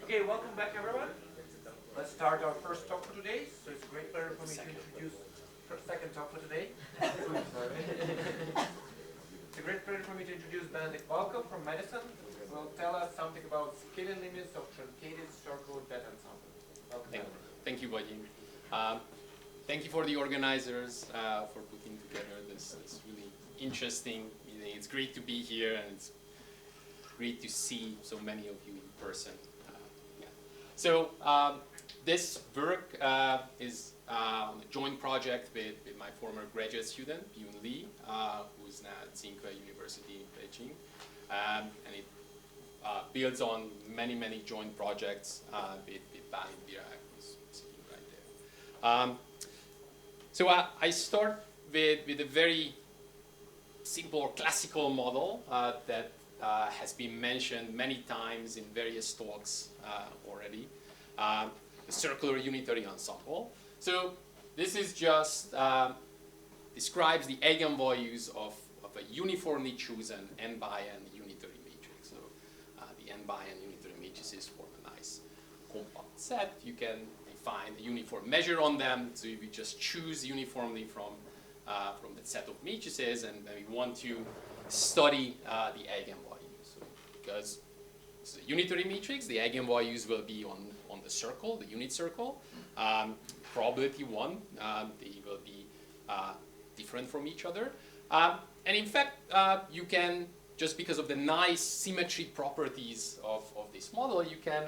Okay, welcome back everyone. Let's start our first talk for today. So it's a great pleasure for me to introduce second talk for today. It's a great pleasure for me to introduce Benedek Valko from medicine, who will tell us something about scaling limits of truncated circle beta ensemble. Welcome. Thank you, Vadim. Thank you for the organizers for putting together this really interesting meeting. It's great to be here, and it's great to see so many of you in person. Yeah. So this work is on a joint project with my former graduate student, Yoon Lee, who's now at Tsinghua University in Beijing. And it builds on many joint projects with Benedek Valko, who's sitting right there. So I start with a very simple classical model that has been mentioned many times in various talks already, the circular unitary ensemble. So this is just describes the eigenvalues of a uniformly chosen n by n unitary matrix. So the n by n unitary matrices form a nice compact set. You can define a uniform measure on them. So we just choose uniformly from the set of matrices, and we want to study the eigenvalues. So because it's a unitary matrix, the eigenvalues will be on the circle, the unit circle. Probability 1, they will be different from each other. And in fact, you can, just because of the nice symmetry properties of this model, you can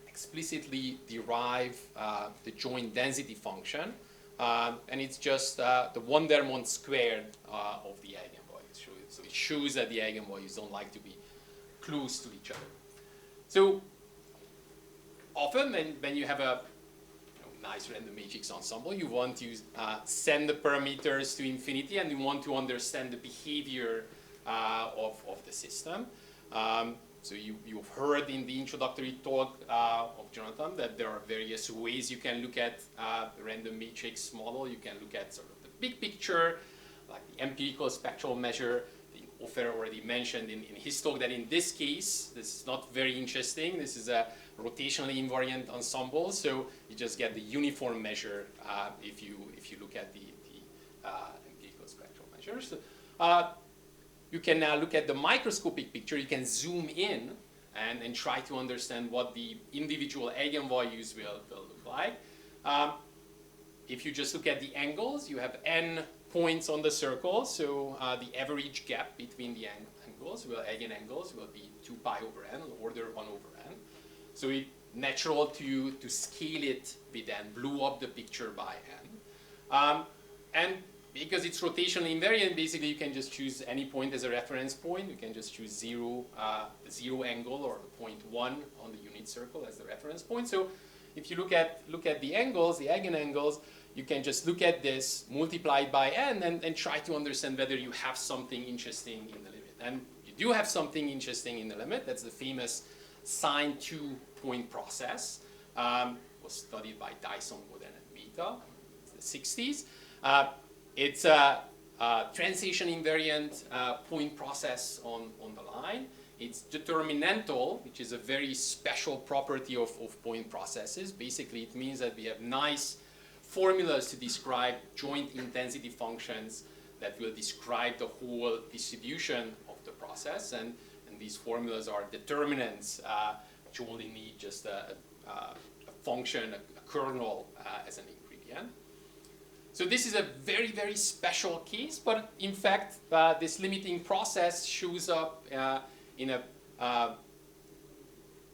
explicitly derive the joint density function. And it's just the Wondermont squared of the eigenvalues. So it shows that the eigenvalues don't like to be close to each other. So often when you have a nice random matrix ensemble, you want to send the parameters to infinity, and you want to understand the behavior of the system. So you've heard in the introductory talk of Jonathan that there are various ways you can look at the random matrix model. You can look at sort of the big picture, like the empirical spectral measure. The author already mentioned in his talk that in this case, this is not very interesting. This is a rotationally invariant ensemble, so you just get the uniform measure if you look at the empirical spectral measures. You can now look at the microscopic picture. You can zoom in and try to understand what the individual eigenvalues will look like. If you just look at the angles, you have n points on the circle, so the average gap between the angles, eigenangles, will be 2 pi over n, order 1 over n. So it's natural to scale it with n, blow up the picture by n. And because it's rotationally invariant, basically you can just choose any point as a reference point. You can just choose the zero angle or the point 1 on the unit circle as the reference point. So if you look at the angles, the eigenangles, you can just look at this, multiply it by n, and try to understand whether you have something interesting in the limit. And you do have something interesting in the limit. That's the famous sine 2 point process. Was studied by Dyson, Woden, and Mehta in the 60s. It's a translation invariant point process on the line. It's determinantal, which is a very special property of point processes. Basically, it means that we have nice formulas to describe joint intensity functions that will describe the whole distribution of the process. And these formulas are determinants. You only need just a function, a kernel as an ingredient. So this is a very special case, but in fact, this limiting process shows up in a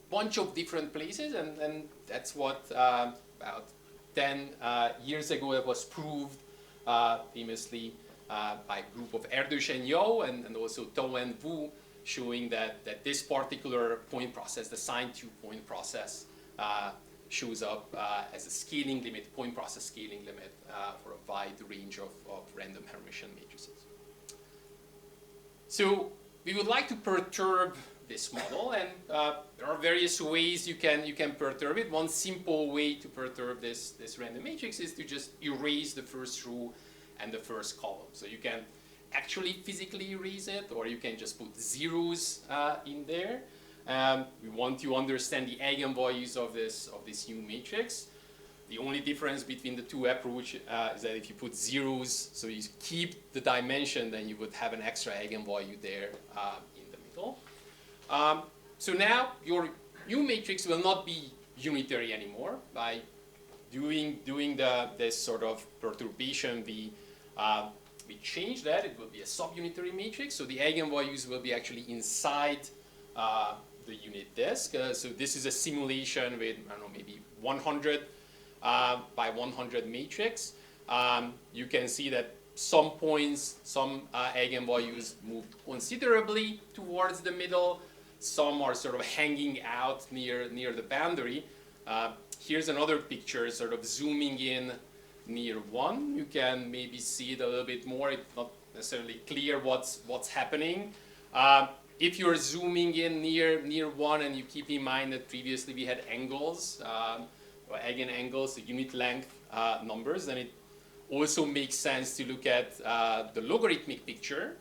bunch of different places, and that's what about 10 years ago it was proved famously by a group of Erdős and Yao, and also Tao and Wu, showing that this particular point process, the sine 2 point process, shows up as a scaling limit, point process scaling limit for a wide range of random Hermitian matrices. So we would like to perturb this model, and there are various ways you can perturb it. One simple way to perturb this random matrix is to just erase the first row and the first column. So you can actually physically erase it, or you can just put zeros in there. We want to understand the eigenvalues of this U matrix. The only difference between the two approaches is that if you put zeros, so you keep the dimension, then you would have an extra eigenvalue there in the middle. So now your U matrix will not be unitary anymore. By doing this sort of perturbation, we change that. It will be a subunitary matrix. So the eigenvalues will be actually inside the unit disk. So this is a simulation with, I don't know, maybe 100 by 100 matrix. You can see that some points, some eigenvalues move considerably towards the middle. Some are sort of hanging out near the boundary. Here's another picture, sort of zooming in near 1. You can maybe see it a little bit more. It's not necessarily clear what's happening. If you're zooming in near 1 and you keep in mind that previously we had angles, or eigenangles, the unit length numbers, then it also makes sense to look at the logarithmic picture,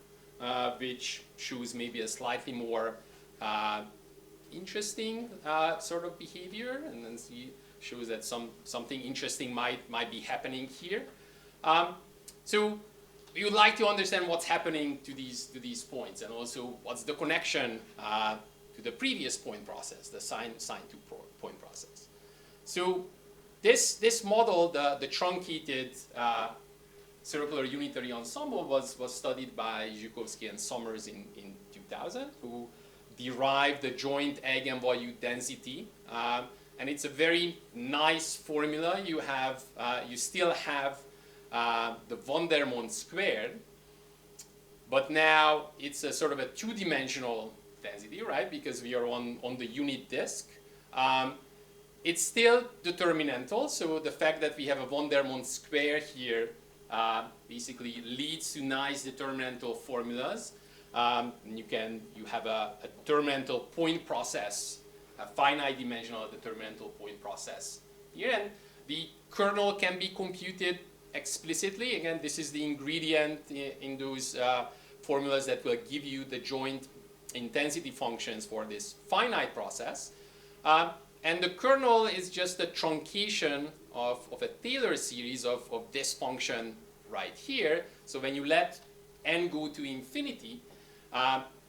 which shows maybe a slightly more interesting sort of behavior, and then shows that something interesting might be happening here. So we would like to understand what's happening to these points, and also what's the connection to the previous point process, the sine to point process. So this model, the truncated circular unitary ensemble, was studied by Zhukovsky and Summers in 2000, who derived the joint eigenvalue density, and it's a very nice formula. You still have the von der Mond squared, but now it's a sort of a two-dimensional density, right? Because we are on the unit disk. It's still determinantal, so the fact that we have a von der Mond square here basically leads to nice determinantal formulas. You have a determinantal point process, a finite dimensional determinantal point process here, and the kernel can be computed explicitly. Again, this is the ingredient in those formulas that will give you the joint intensity functions for this finite process. And the kernel is just a truncation of a Taylor series of this function right here. So when you let n go to infinity,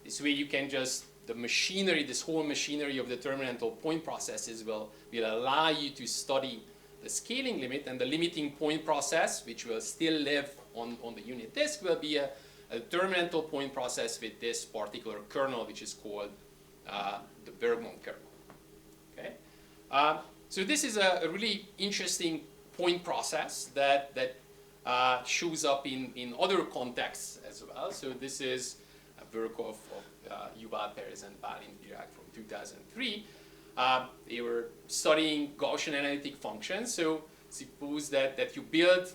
this way you can just, the machinery, this whole machinery of determinantal point processes will allow you to study the scaling limit, and the limiting point process, which will still live on the unit disk, will be a determinantal point process with this particular kernel, which is called the Bergman kernel. Okay? So this is a really interesting point process that shows up in other contexts as well. So this is a work of Yuval Perez and Balint Dirac from 2003. They were studying Gaussian analytic functions. So suppose that you build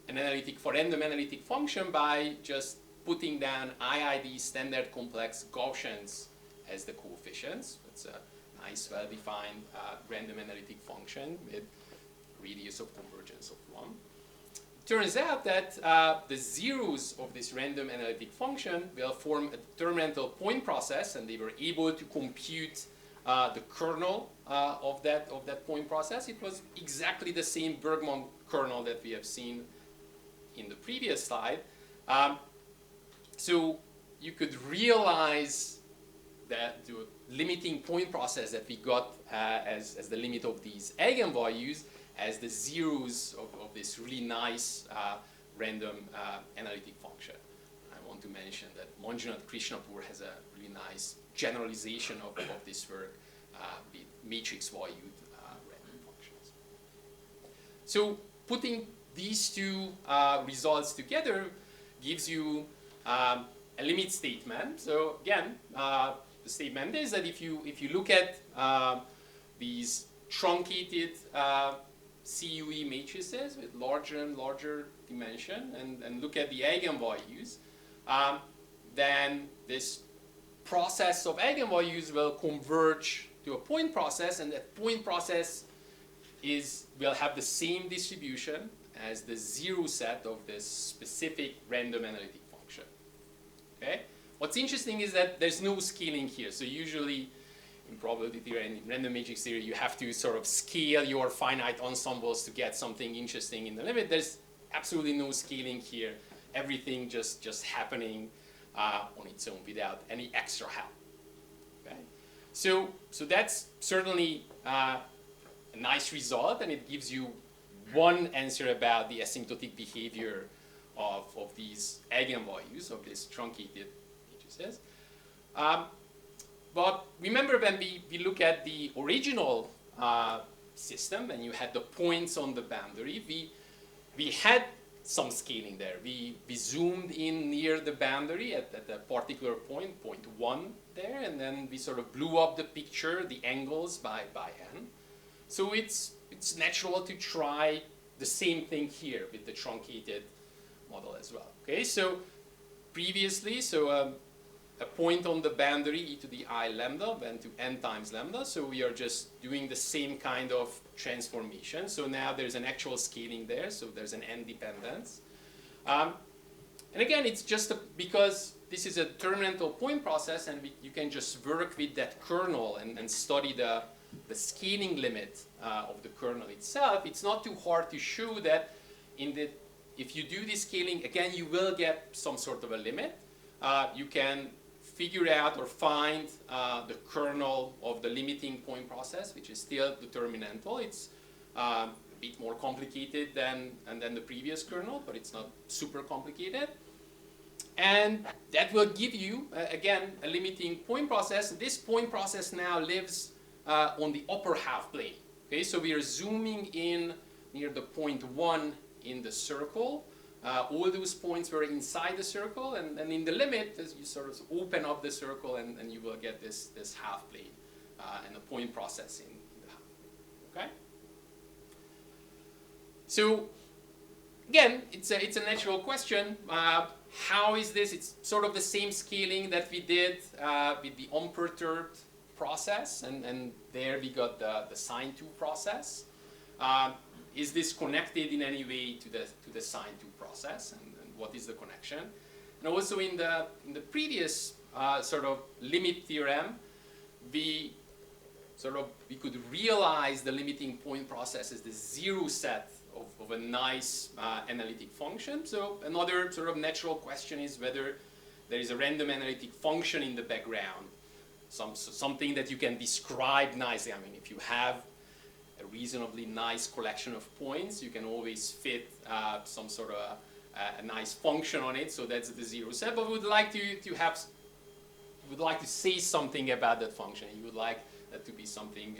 an random analytic function by just putting down IID standard complex Gaussians as the coefficients. It's a nice, well-defined random analytic function with radius of convergence of 1. Turns out that the zeros of this random analytic function will form a determinantal point process, and they were able to compute the kernel of that point process. It was exactly the same Bergman kernel that we have seen in the previous slide. So you could realize that the limiting point process that we got as the limit of these eigenvalues as the zeros of this really nice random analytic function. I want to mention that Manjunath Krishnapur has a really nice generalization of this work with matrix valued random functions. So putting these two results together gives you a limit statement. So again, the statement is that if you look at these truncated CUE matrices with larger and larger dimension and look at the eigenvalues, then this process of eigenvalues will converge to a point process, and that point process will have the same distribution as the zero set of this specific random analytic function. Okay? What's interesting is that there's no scaling here. So usually in probability theory and in random matrix theory, you have to sort of scale your finite ensembles to get something interesting in the limit. There's absolutely no scaling here. Everything just happening on its own without any extra help. Okay? So that's certainly a nice result, and it gives you one answer about the asymptotic behavior of these eigenvalues, of these truncated matrices. But remember, when we look at the original system, when you had the points on the boundary, we had some scaling there. We zoomed in near the boundary at a particular point, point 1 there, and then we sort of blew up the picture, the angles by n. So it's natural to try the same thing here with the truncated model as well. Okay, so previously, a point on the boundary e to the I lambda went to n times lambda, so we are just doing the same kind of transformation. So now there's an actual scaling there, so there's an n dependence. And again, it's just because this is a determinantal point process, and you can just work with that kernel and study the scaling limit of the kernel itself. It's not too hard to show that if you do this scaling, again, you will get some sort of a limit. You can figure out or find the kernel of the limiting point process, which is still determinantal. It's a bit more complicated than the previous kernel, but it's not super complicated. And that will give you, again, a limiting point process. This point process now lives on the upper half plane. Okay, so we are zooming in near the point 1 in the circle. All those points were inside the circle, and in the limit, as you sort of open up the circle, and you will get this half plane and a point process in the half plane. Okay. So again, it's a natural question. How is this? It's sort of the same scaling that we did with the unperturbed process, and there we got the sine 2 process. Is this connected in any way to the sine 2 process, and what is the connection? And also in the previous sort of limit theorem, we could realize the limiting point process as the zero set of a nice analytic function. So another sort of natural question is whether there is a random analytic function in the background, something that you can describe nicely. I mean, if you have a reasonably nice collection of points, you can always fit some sort of a nice function on it. So that's the zero set. But we would like to say something about that function. You would like that to be something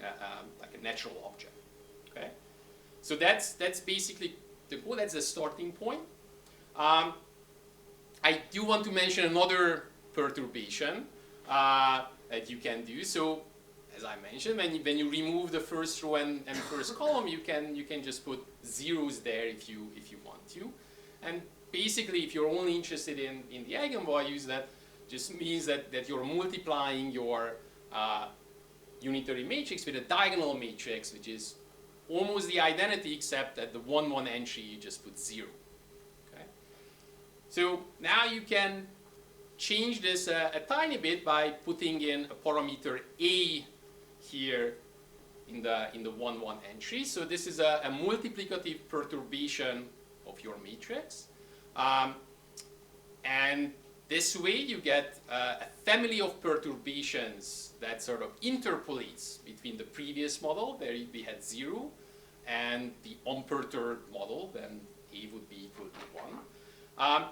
like a natural object. Okay. So that's basically the goal. That's the starting point. I do want to mention another perturbation that you can do. So, as I mentioned, when you remove the first row and first column, you can just put zeros there if you want to. And basically, if you're only interested in the eigenvalues, that just means that you're multiplying your unitary matrix with a diagonal matrix, which is almost the identity, except at the 1-1 entry you just put 0. Okay? So now you can change this a tiny bit by putting in a parameter a here in the 1-1 entry. So this is a multiplicative perturbation of your matrix. And this way you get a family of perturbations that sort of interpolates between the previous model, where we had 0, and the unperturbed model, then a would be equal to 1.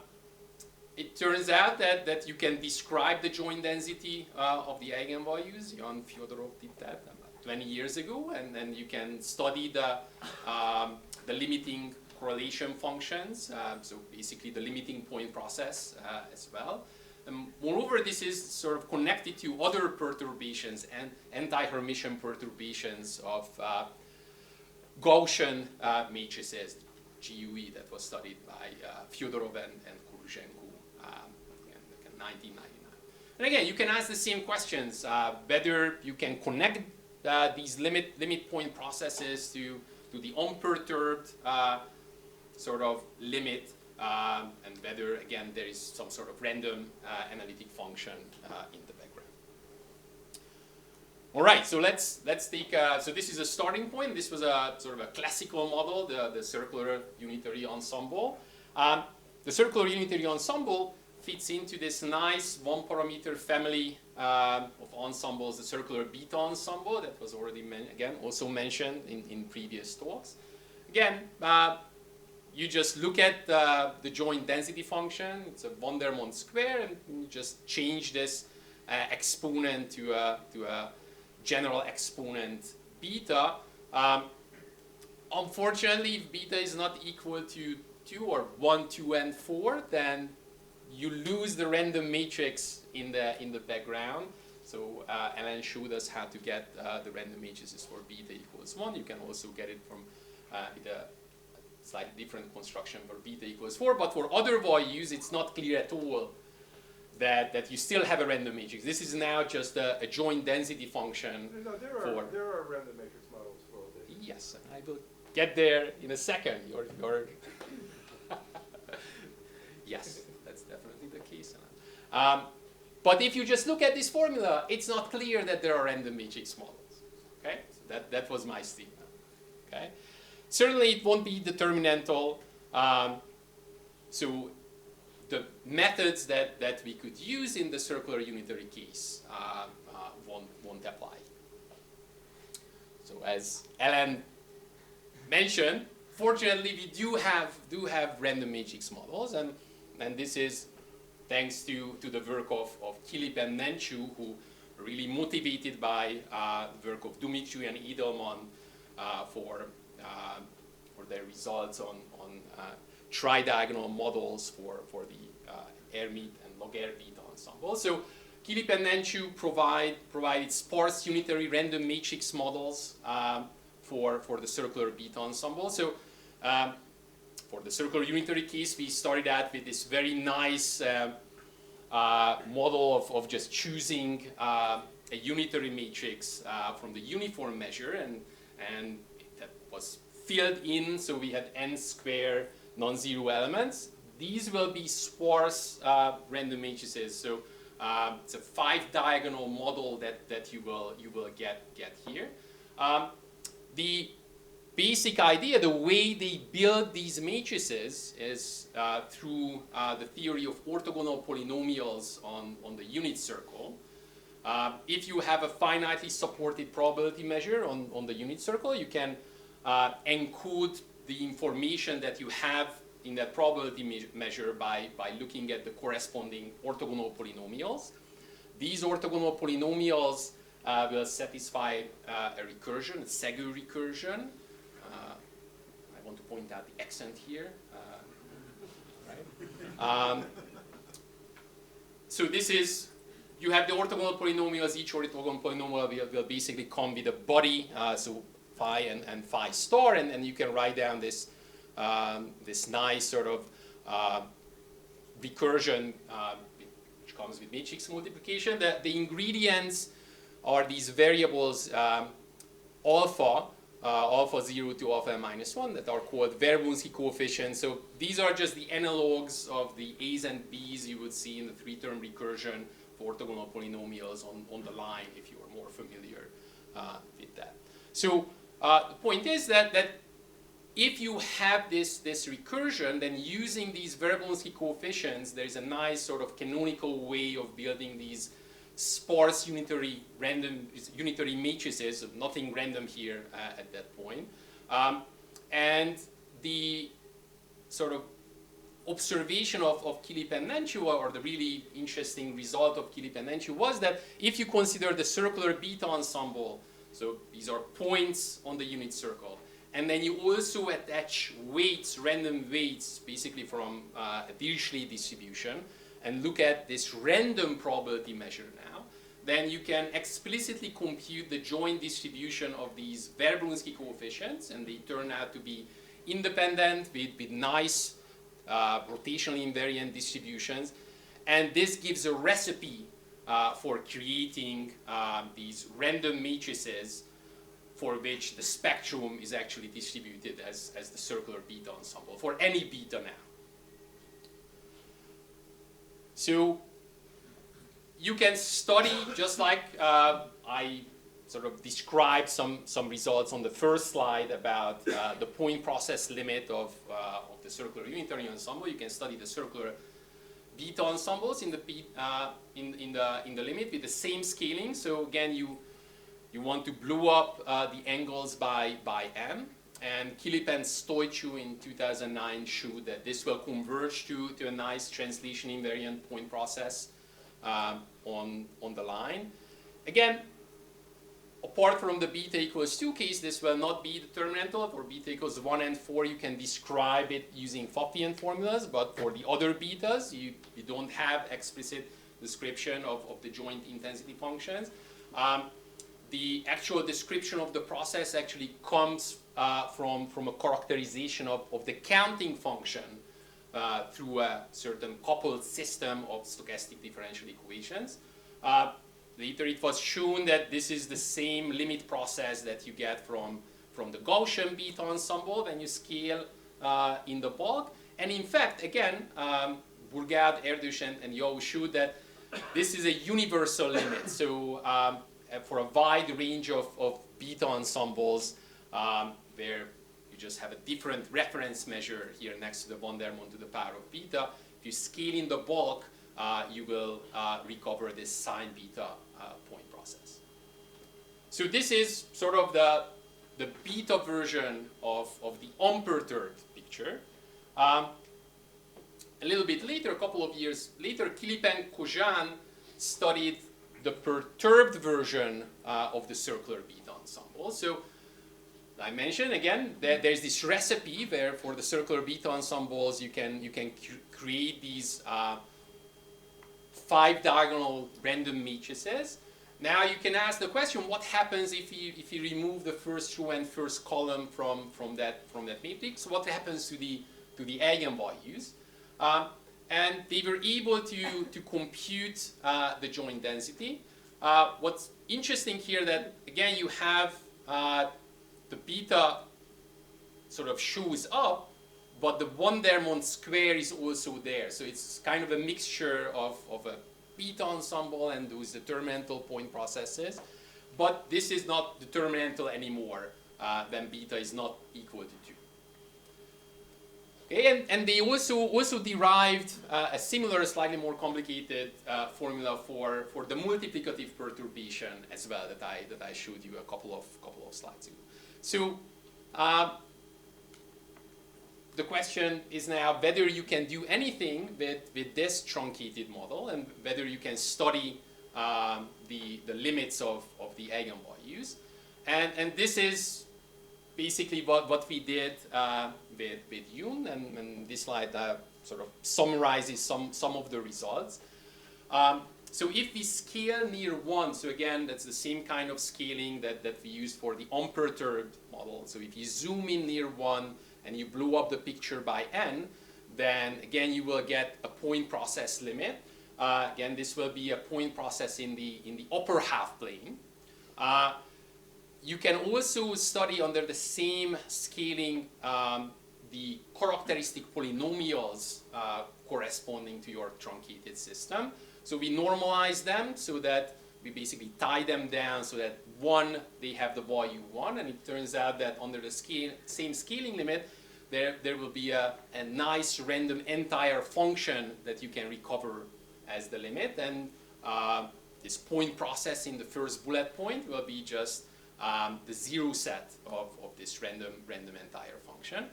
It turns out that you can describe the joint density of the eigenvalues. Jan Fyodorov did that about 20 years ago, and then you can study the limiting correlation functions, so basically the limiting point process as well. And moreover, this is sort of connected to other perturbations and anti-Hermitian perturbations of Gaussian matrices, GUE, that was studied by Fyodorov and Kurushenko in 1999. And again, you can ask the same questions, whether you can connect these limit point processes to the unperturbed sort of limit, and whether, again, there is some sort of random analytic function in the background. All right, so let's take, so this is a starting point. This was a sort of a classical model, the circular unitary ensemble. The circular unitary ensemble fits into this nice one-parameter family of ensembles, the circular beta ensemble that was already, also mentioned in previous talks. Again, you just look at the joint density function. It's a von der Mondt square, and you just change this exponent to a general exponent beta. Unfortunately, if beta is not equal to 2 or 1, 2, and 4, then you lose the random matrix in the background. So Alan showed us how to get the random matrices for beta equals 1. You can also get it from with a slightly different construction for beta equals 4. But for other values, it's not clear at all that you still have a random matrix. This is now just a joint density function. No, there are random matrix models for all this. Yes, and I will get there in a second. Yes, that's definitely the case. But if you just look at this formula, it's not clear that there are random matrix models. Okay, so that was my statement. Okay, certainly it won't be determinantal. So the methods that we could use in the circular unitary case won't apply. So as Alan mentioned, fortunately we do have random matrix models, and this is thanks to the work of Kilip and Nenchu, who are really motivated by the work of Dumitru and Edelman for their results on tridiagonal models for the Hermite and Laguerre beta ensemble. So Kilip and Nenchu provided sparse unitary random matrix models for the circular beta ensemble. So for the circular unitary case, we started out with this very nice model of just choosing a unitary matrix from the uniform measure, and that was filled in, so we had n square non-zero elements. These will be sparse random matrices, so it's a 5-diagonal model that you will get here. The basic idea, the way they build these matrices is through the theory of orthogonal polynomials on the unit circle. If you have a finitely supported probability measure on the unit circle, you can encode the information that you have in that probability measure by looking at the corresponding orthogonal polynomials. These orthogonal polynomials will satisfy a recursion, a Segou recursion. I want to point out the accent here. Right? So this is, you have the orthogonal polynomials. Each orthogonal polynomial will basically come with a body, so phi and phi star, and you can write down this this nice sort of recursion which comes with matrix multiplication. The ingredients are these variables alpha 0 to alpha minus 1 that are called Verbunski coefficients. So these are just the analogs of the A's and B's you would see in the 3-term recursion for orthogonal polynomials on the line, if you are more familiar with that. So the point is that if you have this recursion, then using these Verbunski coefficients, there is a nice sort of canonical way of building these sparse unitary matrices, nothing random here at that point. And the sort of observation of Kilip and Nenchu, or the really interesting result of Kilip and Nenchu, was that if you consider the circular beta ensemble, so these are points on the unit circle, and then you also attach weights, random weights, basically from a Dirichlet distribution, and look at this random probability measure now, then you can explicitly compute the joint distribution of these Verbunski coefficients, and they turn out to be independent with nice rotationally invariant distributions. And this gives a recipe for creating these random matrices for which the spectrum is actually distributed as the circular beta ensemble for any beta now. So you can study, just like I sort of described some results on the first slide about the point process limit of the circular unitary ensemble. You can study the circular beta ensembles in the limit with the same scaling. So again, you want to blow up the angles by n. And Kilip and Stoichu in 2009 showed that this will converge to a nice translation invariant point process on the line. Again, apart from the beta equals 2 case, this will not be determinantal. For beta equals 1 and 4, you can describe it using Foppian formulas, but for the other betas, you don't have explicit description of the joint intensity functions. The actual description of the process actually comes from a characterization of the counting function through a certain coupled system of stochastic differential equations. Later it was shown that this is the same limit process that you get from the Gaussian beta ensemble when you scale in the bulk. And in fact, again, Bourgade, Erdős, and Yao showed that this is a universal limit. So for a wide range of beta ensembles, where you just have a different reference measure here next to the von der Mondt to the power of beta, if you scale in the bulk, you will recover this sine beta point process. So this is sort of the beta version of the unperturbed picture. A little bit later, a couple of years later, Kilip and Kojan studied the perturbed version of the circular beta ensemble. So I mentioned again that there's this recipe where for the circular beta ensembles you can create these 5 diagonal random matrices. Now you can ask the question: what happens if you remove the first row and first column from that matrix? What happens to the eigenvalues? And they were able to compute the joint density. What's interesting here that again you have the beta sort of shows up, but the von der Mondt square is also there. So it's kind of a mixture of a beta ensemble and those determinantal point processes. But this is not determinantal anymore when beta is not equal to 2. Okay, and they also derived a similar, slightly more complicated formula for the multiplicative perturbation as well that I showed you a couple of slides ago. So the question is now whether you can do anything with this truncated model and whether you can study the limits of the eigenvalues. And this is basically what we did with Yoon, and this slide sort of summarizes some of the results. So if we scale near 1, so again, that's the same kind of scaling that we used for the unperturbed model. So if you zoom in near 1 and you blow up the picture by n, then again you will get a point process limit. Again, this will be a point process in the upper half plane. You can also study under the same scaling the characteristic polynomials corresponding to your truncated system. So we normalize them so that we basically tie them down so that 1, they have the value 1, and it turns out that under the same scaling limit, there will be a nice random entire function that you can recover as the limit, and this point process in the first bullet point will be just the 0 set of this random entire function.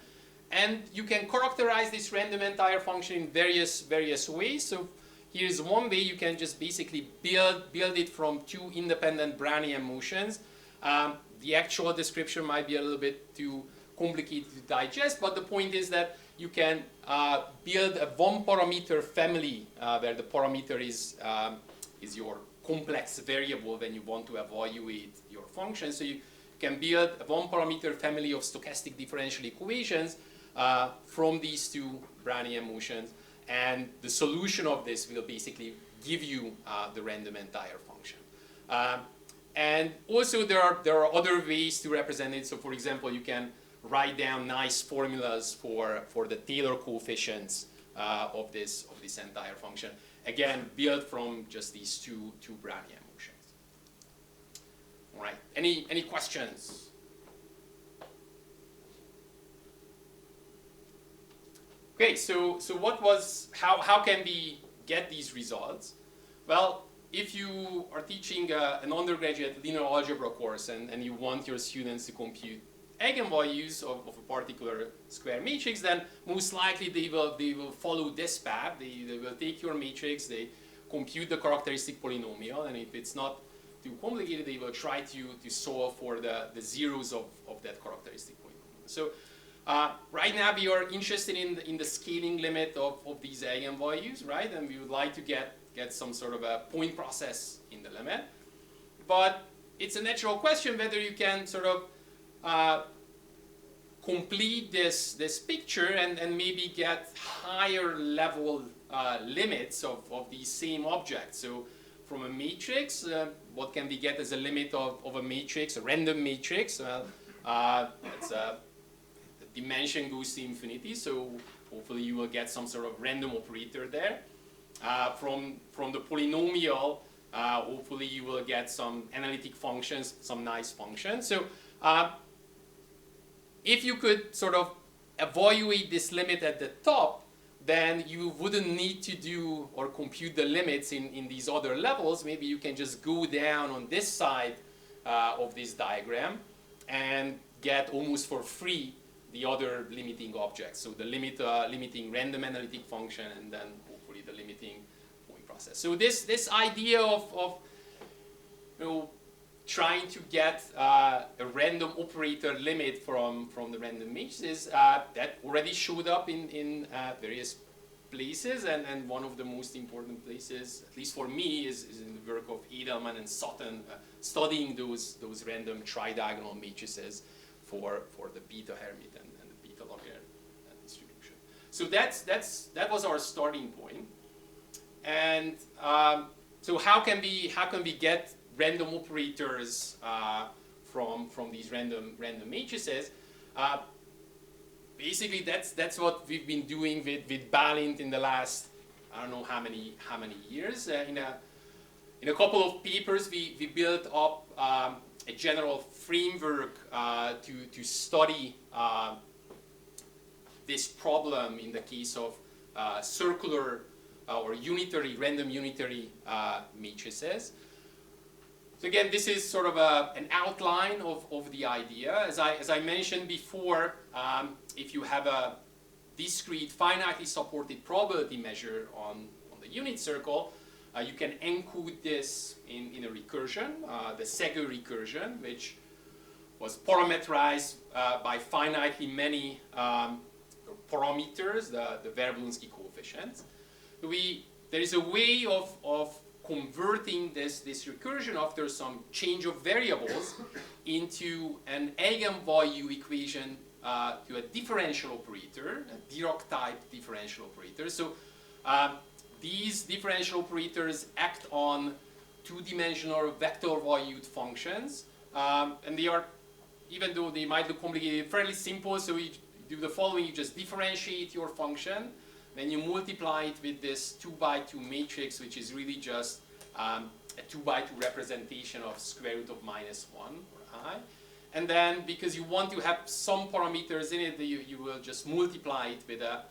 And you can characterize this random entire function in various ways. So here's one way: you can just basically build it from 2 independent Brownian motions. The actual description might be a little bit too complicated to digest, but the point is that you can build a 1-parameter family where the parameter is your complex variable when you want to evaluate your function. So you can build a 1-parameter family of stochastic differential equations from these 2 Brownian motions, and the solution of this will basically give you the random entire function. And also there are other ways to represent it. So for example, you can write down nice formulas for the Taylor coefficients of this entire function. Again, built from just these two Brownian motions. All right. Any questions? Okay, so how can we get these results? Well, if you are teaching an undergraduate linear algebra course and you want your students to compute eigenvalues of a particular square matrix, then most likely they will follow this path. They will take your matrix, they compute the characteristic polynomial, and if it's not too complicated, they will try to solve for the zeros of that characteristic polynomial. So right now we are interested in the scaling limit of these eigenvalues, right? And we would like to get some sort of a point process in the limit. But it's a natural question whether you can sort of complete this picture and maybe get higher level limits of these same objects. So from a matrix, what can we get as a limit of a matrix, a random matrix? Well, the dimension goes to infinity, so hopefully you will get some sort of random operator there. From the polynomial, hopefully you will get some analytic functions, some nice functions. So if you could sort of evaluate this limit at the top, then you wouldn't need to do or compute the limits in these other levels. Maybe you can just go down on this side of this diagram and get almost for free the other limiting objects. So the limiting random analytic function and then hopefully the limiting point process. So this idea of trying to get a random operator limit from the random matrices that already showed up in various places, and one of the most important places, at least for me, is in the work of Edelman and Sutton, studying those random tridiagonal matrices for the beta Hermit and the beta Laguerre distribution. So that was our starting point. And so how can we get random operators from these random matrices? Basically, that's what we've been doing with Balint in the last, I don't know how many years. In a couple of papers, we built up a general framework to study this problem in the case of circular or random unitary matrices. So again, this is sort of an outline of the idea. As I mentioned before, if you have a discrete finitely supported probability measure on the unit circle, you can encode this in a recursion, the Segur recursion, which was parameterized by finitely many parameters, the Verbolensky coefficients. There is a way of converting this recursion after some change of variables into an eigenvalue equation to a differential operator, a Dirac-type differential operator. So these differential operators act on two-dimensional vector-valued functions, and they are, even though they might look complicated, fairly simple. So you do the following: you just differentiate your function, then you multiply it with this 2x2 matrix, which is really just a 2x2 representation of square root of -1 or I. And then, because you want to have some parameters in it, you will just multiply it with a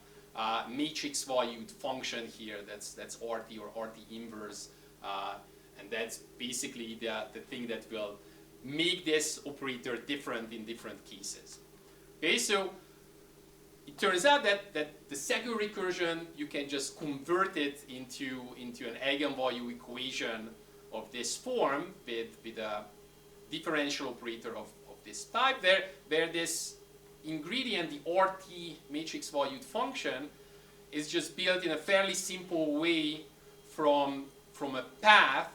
matrix-valued function here. That's RT or RT inverse, and that's basically the thing that will make this operator different in different cases. Okay, so it turns out that the Segur recursion, you can just convert it into an eigenvalue equation of this form with a differential operator of this type, where this ingredient, the RT matrix valued function, is just built in a fairly simple way from a path,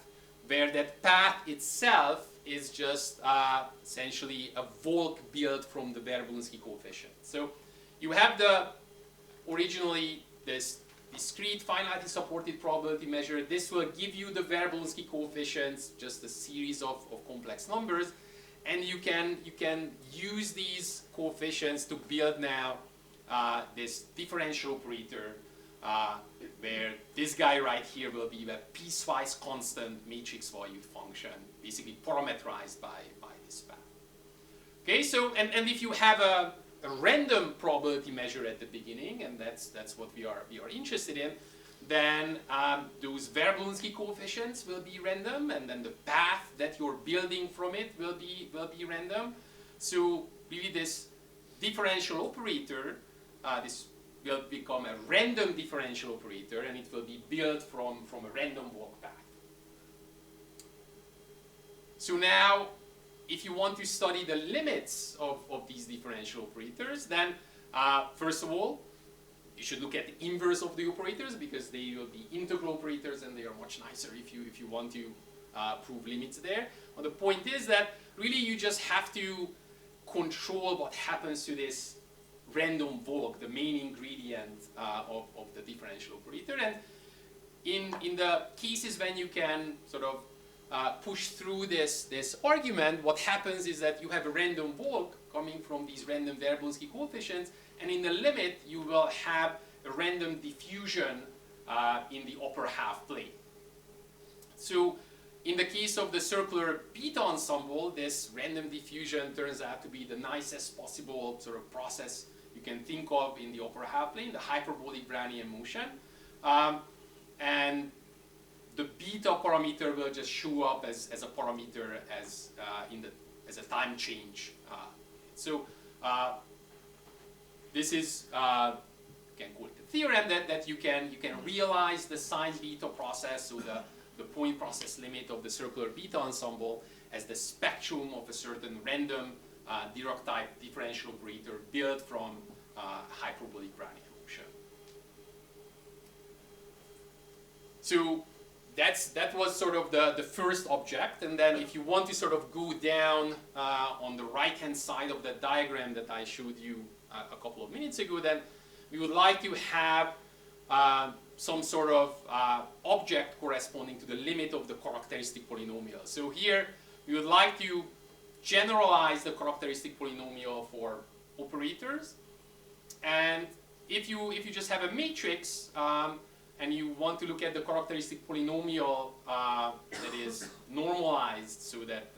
where that path itself is just essentially a Volk built from the Verbolensky coefficient. So you have originally this discrete finitely supported probability measure. This will give you the Verbolensky coefficients, just a series of complex numbers, and you can use these coefficients to build now this differential operator, where this guy right here will be a piecewise constant matrix valued function basically parameterized by this path. Okay, so, and if you have a random probability measure at the beginning, and that's what we are interested in, then those Verblunski coefficients will be random, and then the path that you're building from it will be random. So really this differential operator, this will become a random differential operator, and it will be built from a random walk path. So now, if you want to study the limits of these differential operators, then first of all, you should look at the inverse of the operators, because they will be integral operators and they are much nicer if you want to prove limits there. Well, the point is that really you just have to control what happens to this random walk, the main ingredient of the differential operator. And in the cases when you can sort of push through this argument, what happens is that you have a random walk coming from these random Verblunski coefficients, and in the limit you will have a random diffusion in the upper half plane. So in the case of the circular beta ensemble, this random diffusion turns out to be the nicest possible sort of process you can think of in the upper half plane, the hyperbolic Brownian motion. And the beta parameter will just show up as a parameter as a time change. So this is you can call it the theorem that you can realize the sine beta process, so the point process limit of the circular beta ensemble as the spectrum of a certain random Dirac type differential operator built from hyperbolic Brownian motion. So that was sort of the first object, and then if you want to sort of go down on the right-hand side of the diagram that I showed you a couple of minutes ago, then we would like to have some sort of object corresponding to the limit of the characteristic polynomial. So here we would like to generalize the characteristic polynomial for operators, and if you just have a matrix and you want to look at the characteristic polynomial that is normalized so that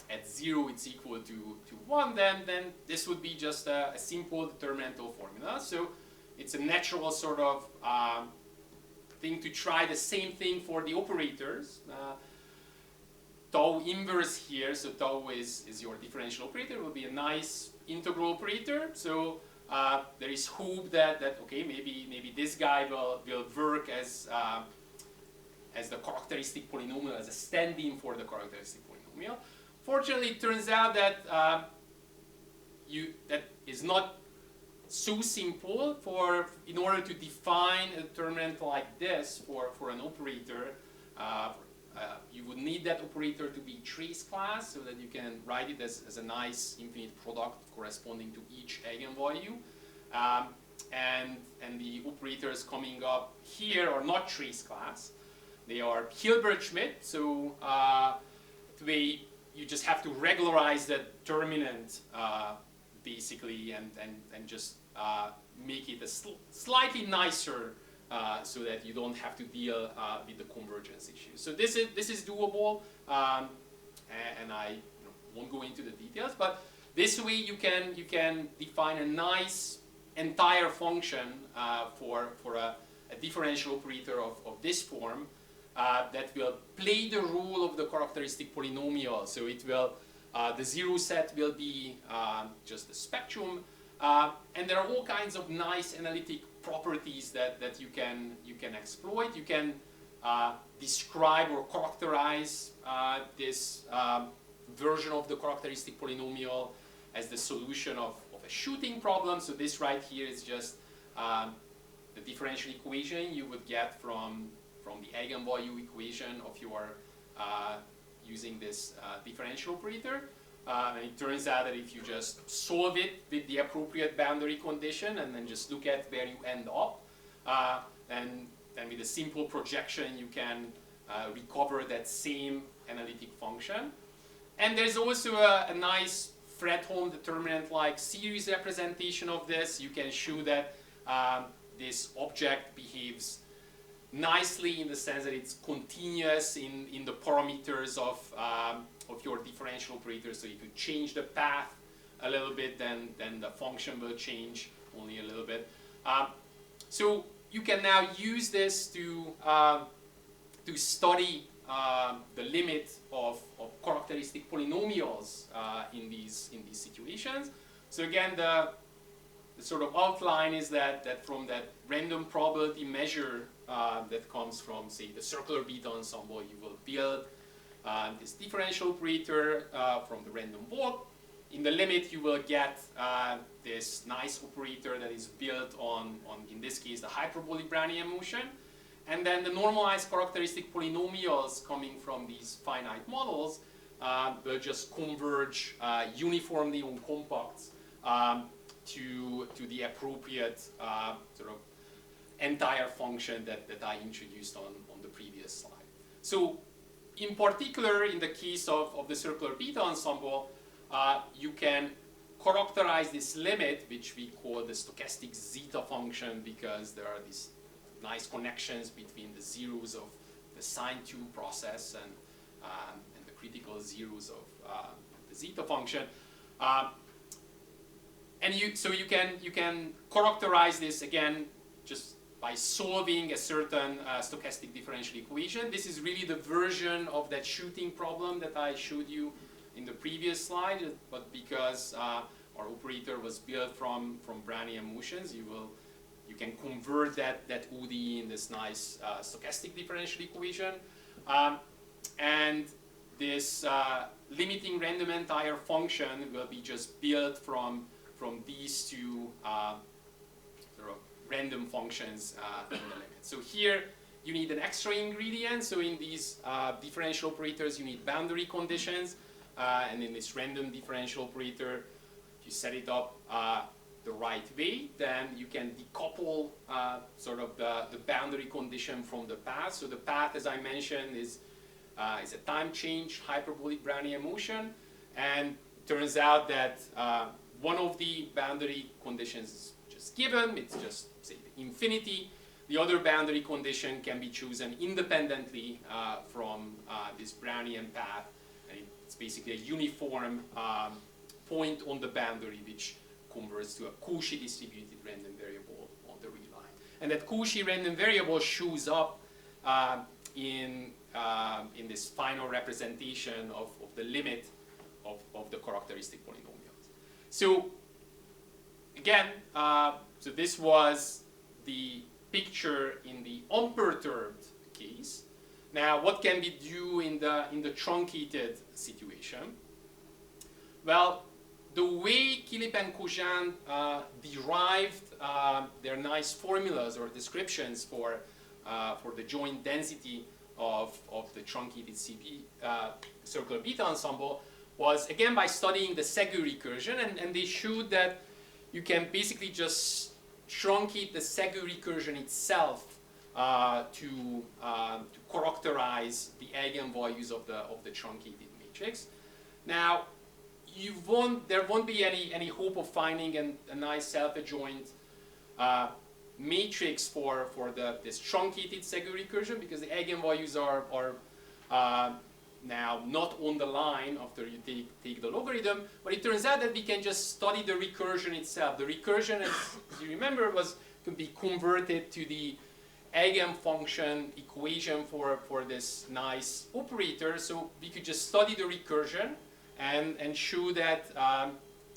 at 0 it's equal to 1, then this would be just a simple determinantal formula. So it's a natural sort of thing to try the same thing for the operators. Tau inverse here, so tau is your differential operator, will be a nice integral operator. So there is hope that okay, maybe this guy will work as the characteristic polynomial, as a stand-in for the characteristic polynomial. Fortunately, it turns out that that is not so simple. In order to define a determinant like this for an operator, you would need that operator to be trace class so that you can write it as a nice infinite product corresponding to each eigenvalue. And the operators coming up here are not trace class. They are Hilbert-Schmidt, so you just have to regularize the determinant basically and just make it a slightly nicer so that you don't have to deal with the convergence issue. So this is doable, and I won't go into the details, but this way you can define a nice entire function for a differential operator of this form that will play the role of the characteristic polynomial. So it will the zero set will be just the spectrum, and there are all kinds of nice analytic properties that you can exploit. You can describe or characterize this version of the characteristic polynomial as the solution of a shooting problem. So this right here is just the differential equation you would get from the eigenvalue equation of your using this differential operator. And it turns out that if you just solve it with the appropriate boundary condition and then just look at where you end up, and with a simple projection you can recover that same analytic function. And there's also a nice Fredholm determinant-like series representation of this. You can show that this object behaves nicely in the sense that it's continuous in the parameters of your differential operator. So if you change the path a little bit, then the function will change only a little bit. So you can now use this to study the limit of characteristic polynomials in these situations. So again, the sort of outline is that from that random probability measure that comes from, say, the circular beta ensemble, you will build this differential operator from the random walk. In the limit, you will get this nice operator that is built on, in this case, the hyperbolic Brownian motion. And then the normalized characteristic polynomials coming from these finite models will just converge uniformly on compacts to the appropriate sort of entire function that I introduced on the previous slide. So in particular, in the case of the circular beta ensemble, you can characterize this limit, which we call the stochastic zeta function, because there are these nice connections between the zeros of the sine 2 process and the critical zeros of the zeta function. So you can characterize this again just by solving a certain stochastic differential equation. This is really the version of that shooting problem that I showed you in the previous slide, but because our operator was built from Brownian motions, you can convert that ODE in this nice stochastic differential equation. And this limiting random entire function will be just built from these two sort of random functions in the limit. So here you need an extra ingredient. So in these differential operators, you need boundary conditions. And in this random differential operator, if you set it up the right way, then you can decouple sort of the boundary condition from the path. So the path, as I mentioned, is a time change hyperbolic Brownian motion. And it turns out that one of the boundary conditions is just given. It's just, say, infinity. The other boundary condition can be chosen independently from this Brownian path. And it's basically a uniform point on the boundary which converts to a Cauchy distributed random variable on the real line. And that Cauchy random variable shows up in this final representation of the limit of the characteristic polynomials. So again, so this was the picture in the unperturbed case. Now, what can we do in the truncated situation? Well, the way Kilip and Kojand derived their nice formulas or descriptions for the joint density of the truncated CP circular beta ensemble was again by studying the Segu recursion, and they showed that you can basically just truncate the Segu recursion itself to characterize the eigenvalues of the truncated matrix. Now, there won't be any hope of finding a nice self-adjoint matrix for this truncated Segu recursion, because the eigenvalues are now not on the line after you take the logarithm. But it turns out that we can just study the recursion itself. The recursion, as you remember, could be converted to the eigenfunction equation for this nice operator. So we could just study the recursion and show that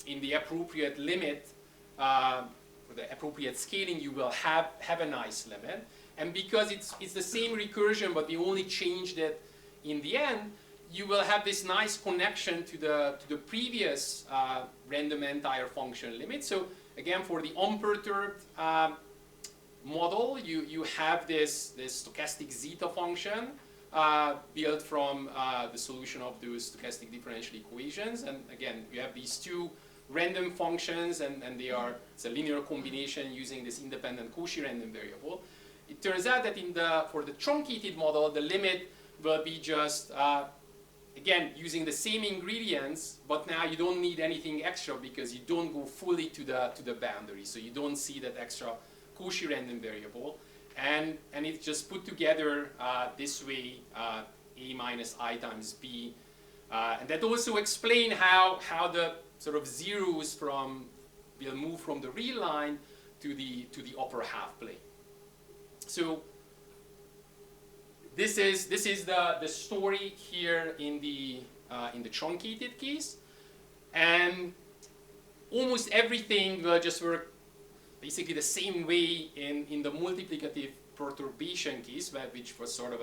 in the appropriate limit, for the appropriate scaling, you will have a nice limit. And because it's the same recursion, but we only changed it in the end, you will have this nice connection to the previous random entire function limit. So again, for the unperturbed model, you have this stochastic zeta function built from the solution of those stochastic differential equations. And again, you have these two random functions, and it's a linear combination using this independent Cauchy random variable. It turns out that for the truncated model, the limit will be just again using the same ingredients, but now you don't need anything extra because you don't go fully to the boundary, so you don't see that extra Cauchy random variable. and it's just put together this way, a minus I times b. And that also explain how the sort of zeros will move from the real line to the upper half plane. So this is the story here in the truncated case, and almost everything will just work basically the same way in the multiplicative perturbation case, which was sort of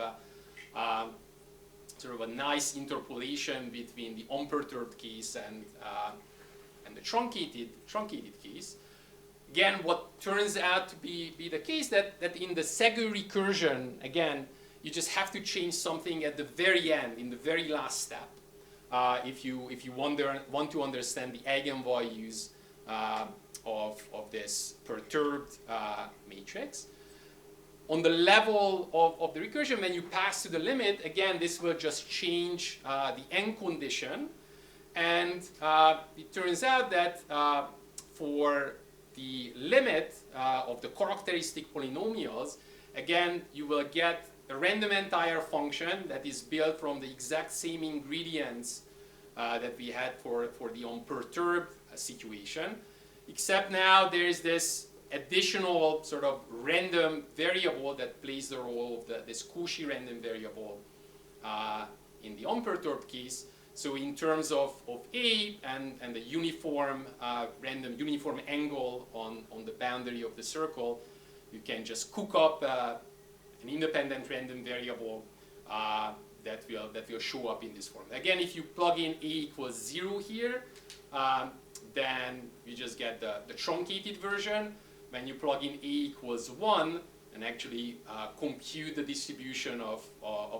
a nice interpolation between the unperturbed case and the truncated case. Again, what turns out to be the case that in the Segur recursion, again, you just have to change something at the very end, in the very last step, if you want to understand the eigenvalues of this perturbed matrix. On the level of the recursion, when you pass to the limit, again, this will just change the end condition. And it turns out that for the limit of the characteristic polynomials, again, you will get a random entire function that is built from the exact same ingredients that we had for the unperturbed situation, except now there is this additional sort of random variable that plays the role of this Cauchy random variable in the unperturbed case. So in terms of A and the uniform random uniform angle on the boundary of the circle, you can just cook up an independent random variable that will show up in this form. Again, if you plug in A equals 0 here, then you just get the truncated version. When you plug in A equals 1 and actually compute the distribution of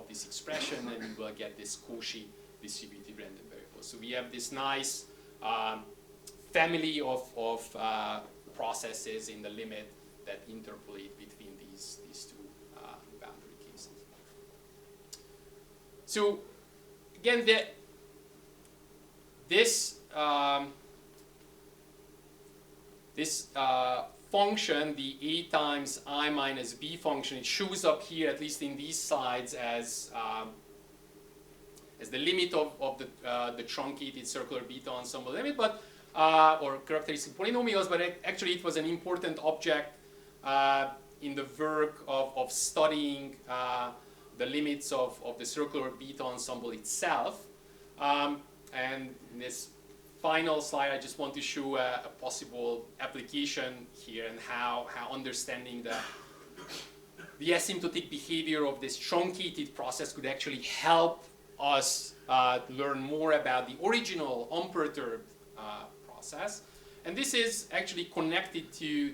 this expression, then you will get this Cauchy distributed random variable. So we have this nice family of processes in the limit that interpolate between these two boundary cases. So again, this function, the A times I minus B function, it shows up here, at least in these slides, as the limit of the truncated circular beta ensemble limit, but or characteristic polynomials. But actually, it was an important object in the work of studying the limits of the circular beta ensemble itself. And in this final slide, I just want to show a possible application here and how understanding the asymptotic behavior of this truncated process could actually help us learn more about the original unperturbed process. And this is actually connected to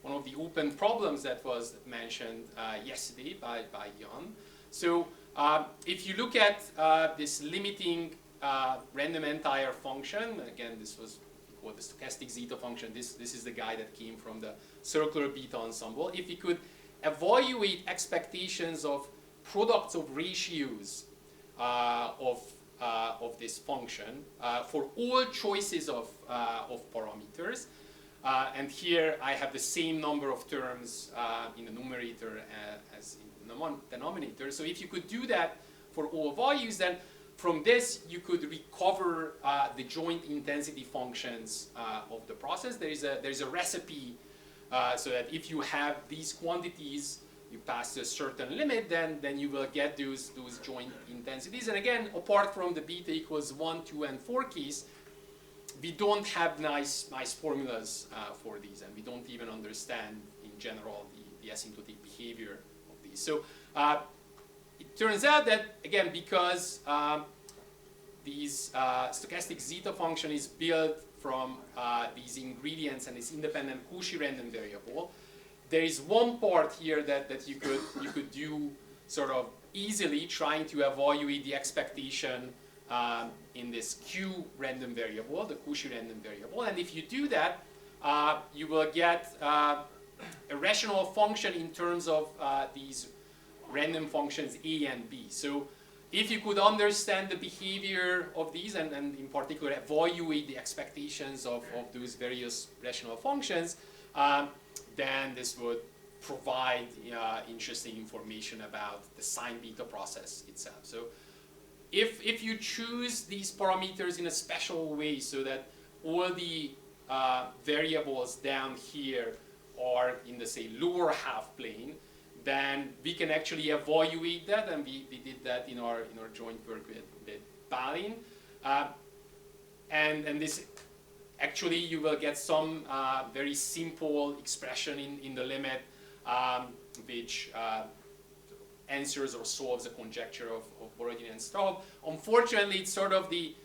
one of the open problems that was mentioned yesterday by Jan. So if you look at this limiting random entire function, again, this was called the stochastic zeta function. This is the guy that came from the circular beta ensemble. If we could evaluate expectations of products of ratios of this function for all choices of parameters, and here I have the same number of terms in the numerator as in the denominator. So if you could do that for all values, then from this you could recover the joint intensity functions of the process. There's a recipe so that if you have these quantities, you pass a certain limit, then you will get those joint intensities. And again, apart from the beta equals 1, 2, and 4 case, we don't have nice formulas for these, and we don't even understand in general the asymptotic behavior of these. So it turns out that, again, because these stochastic zeta function is built from these ingredients and this independent Cauchy random variable, there is one part here that you could do sort of easily, trying to evaluate the expectation in this Q random variable, the Cauchy random variable. And if you do that, you will get a rational function in terms of these random functions A and B. So if you could understand the behavior of these and in particular evaluate the expectations of those various rational functions, then this would provide interesting information about the sine beta process itself. So if you choose these parameters in a special way so that all the variables down here are in the, say, lower half plane, then we can actually evaluate that, and we did that in our joint work with Balin. And this, actually, you will get some very simple expression in the limit, which answers or solves a conjecture of Borodin and Staub. Unfortunately, it's sort of the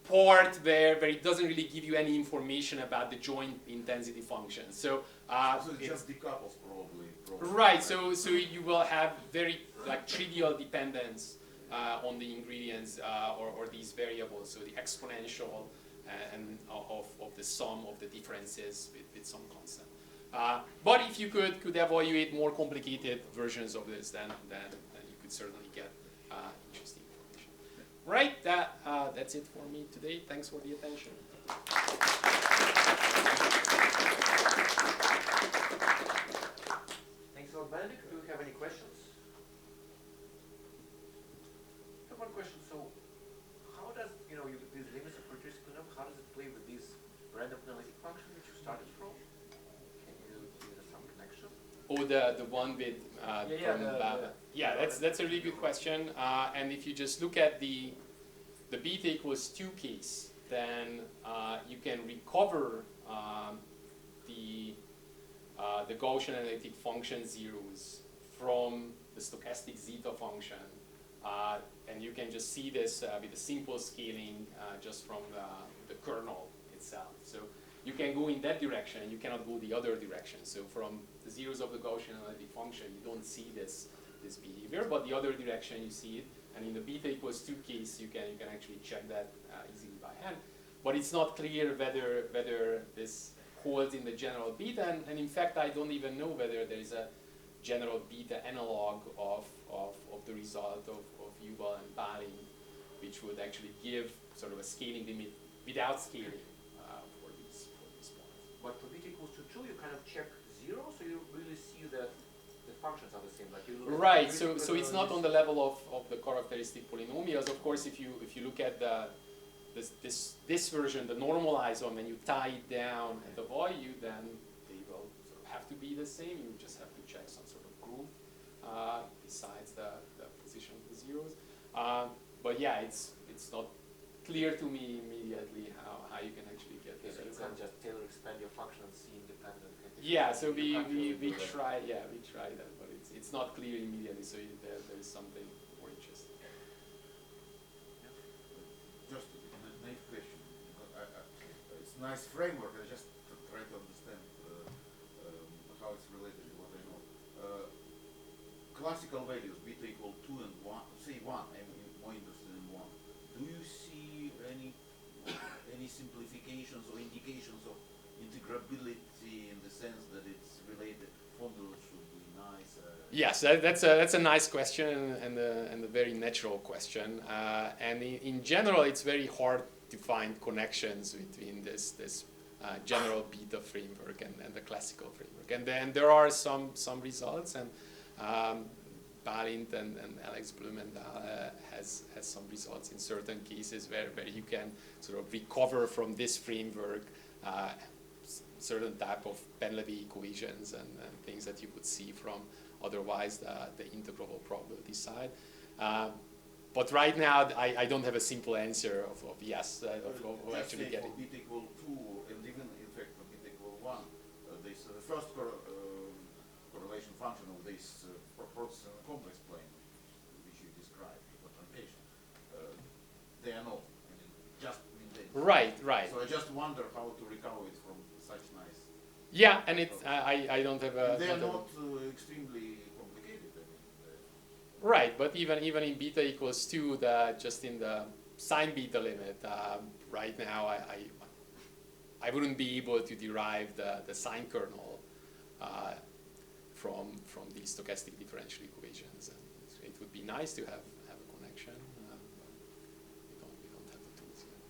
part where it doesn't really give you any information about the joint intensity function. So it just decouples probably. Right. So you will have very trivial dependence on the ingredients or these variables. So the exponential and of the sum of the differences with some constant. But if you could evaluate more complicated versions of this, then you could certainly get interesting information. Right, that's it for me today. Thanks for the attention. Thanks a lot, Benedek. Do you have any questions? I have one question. So, how does these limits of characteristic enough? How does it play with these random analytic function which you started from? Can you give us some connection? Oh, the one with that's a really good question. And if you just look at the beta equals 2 case, then you can recover the Gaussian analytic function zeros from the stochastic zeta function, and you can just see this with a simple scaling just from the kernel itself. So you can go in that direction, you cannot go the other direction. So from the zeros of the Gaussian analytic function, you don't see this behavior, but the other direction you see it. And in the beta equals 2 case, you can actually check that easily by hand. But it's not clear whether this holds in the general beta, and in fact, I don't even know whether there is a general beta analog of the result of Yuval and Balin, which would actually give sort of a scaling limit without scaling for these points. But for beta equals to 2, you kind of check 0, so you really see that the functions are the same. Like right. So it's not on the level of the characteristic polynomials. Of course, if you look at this version, the normalized one, when you tie it down at the value, then they will sort of have to be the same. You just have to check some sort of group besides the position of the zeros. But yeah, it's not clear to me immediately how you can actually get this. So you can just Taylor expand your function and see independent. Yeah, so we try that, but it's not clear immediately. So there is something more interesting. Just a naive question. It's a nice framework. I just try to understand how it's related to what I know. Classical values, beta equal 2 and 1, say 1. I'm more interested in 1. Do you see any simplifications or indications of integrability in the sense that it's related? Formulas should be nice. Yes, that's a nice question and a very natural question. And in general, it's very hard to find connections between this general beta framework and the classical framework. And then there are some results, and Balint and Alex Blumenthal has some results in certain cases where you can sort of recover from this framework certain type of Penlevy equations and things that you would see from otherwise the integrable probability side. But right now, I don't have a simple answer of yes, of actually getting. For beta equal 2, and even in fact for beta equal 1, this the first correlation function of this process in the complex plane, which you described, the truncation, they are not. I mean, just Right. So I just wonder how to recover it from such nice. Yeah, and I don't have a. They are not extremely complicated. I mean, right, but even in beta equals 2, just in the sine beta limit, right now I wouldn't be able to derive the sine kernel from these stochastic differential equations, and it would be nice to have a connection. We don't have the tools yet.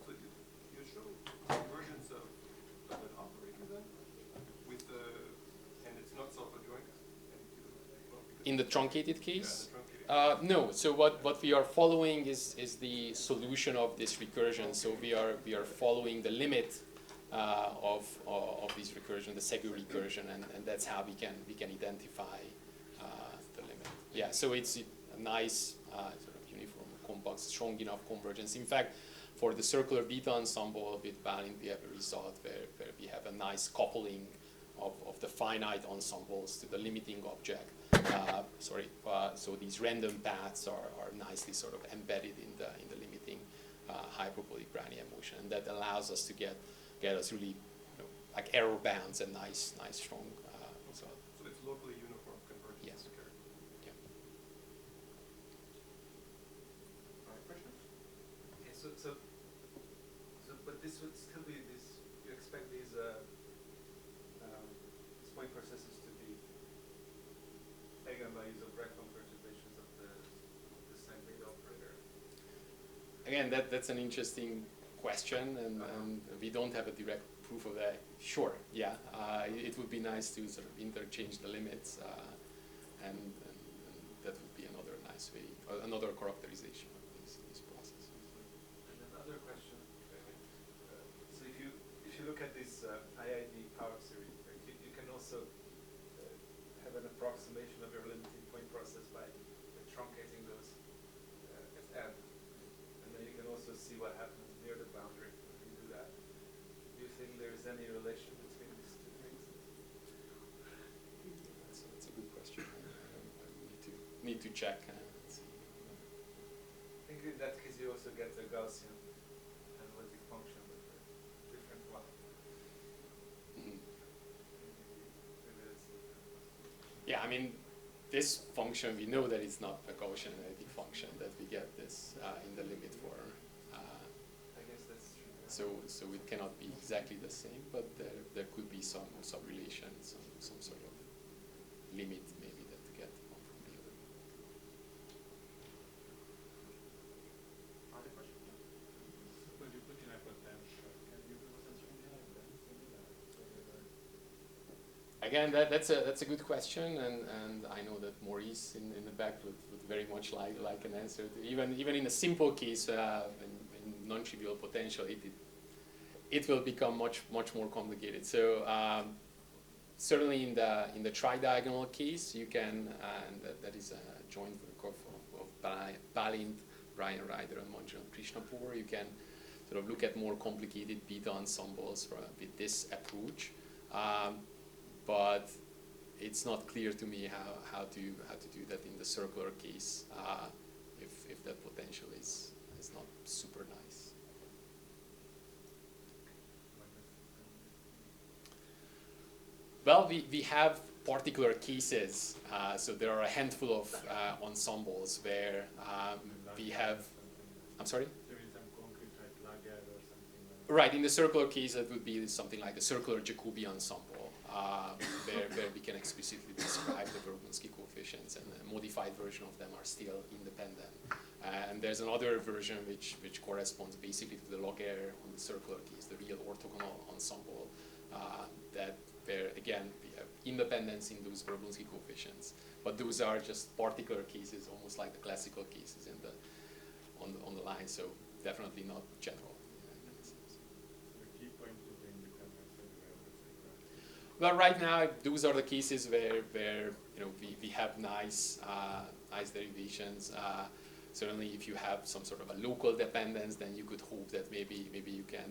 So you show conversion In the truncated case? Yeah, the truncated. No. So what we are following is the solution of this recursion. So we are following the limit of this recursion, the Segu recursion, and that's how we can identify the limit. Yeah. So it's a nice sort of uniform, compact, strong enough convergence. In fact, for the circular beta ensemble with Balint, we have a result where we have a nice coupling of the finite ensembles to the limiting object. So these random paths are nicely sort of embedded in the limiting hyperbolic Brownian motion, and that allows us to get us really like error bands and nice strong result. So it's locally uniform convergence. Yes. Okay. Yeah. Other questions? Okay, so but this would still be this. You expect these point processes to be eigenvalues of random perturbations of the same beta operator. Again, that's an interesting question, and we don't have a direct proof of that. Sure, yeah, it would be nice to sort of interchange the limits, and that would be another nice way, another characterization of these processes. And another question. So if you look at this IID power series, right, you can also have an approximation of your limiting point process by truncating those as n, and then you can also see what happens near the boundary when you do that. Do you think there is any relation between these two things? That's a good question. I need to check and see. I think in that case you also get the Gaussian analytic function with a different one. Mhm. Maybe that's the different. Yeah, I mean, this function, we know that it's not a Gaussian analytic function, that we get this in the limit for. I guess that's true. Yeah. So it cannot be exactly the same, but there could be some relation, some sort of limit maybe that to get one from the other. Other questions? When you put in a potential, can you do something like that? Again, that's a good question, and I know that Maurice in the back would very much like an answer. Even in a simple case, in non-trivial potential, it will become much more complicated. So certainly in the tri-diagonal case, you can, and that is a joint work of Balint, Brian Ryder, and Manjunath Krishnapur. You can sort of look at more complicated beta ensembles with this approach. But it's not clear to me how to do that in the circular case if that potential is not super nice. Well, we have particular cases. So there are a handful of ensembles where we have. I'm sorry? There is some concrete like Lager or something like that. Right, in the circular case, that would be something like the circular Jacobi ensemble, where we can explicitly describe the Verbunsky coefficients, and a modified version of them are still independent. And there's another version which corresponds basically to the Lager on the circular case, the real orthogonal ensemble, that where again we have independence in those Verbunsky coefficients, but those are just particular cases, almost like the classical cases in on the line. So definitely not general. The key point is the independence of the Well, right now, those are the cases where we have nice derivations. Certainly, if you have some sort of a local dependence, then you could hope that maybe you can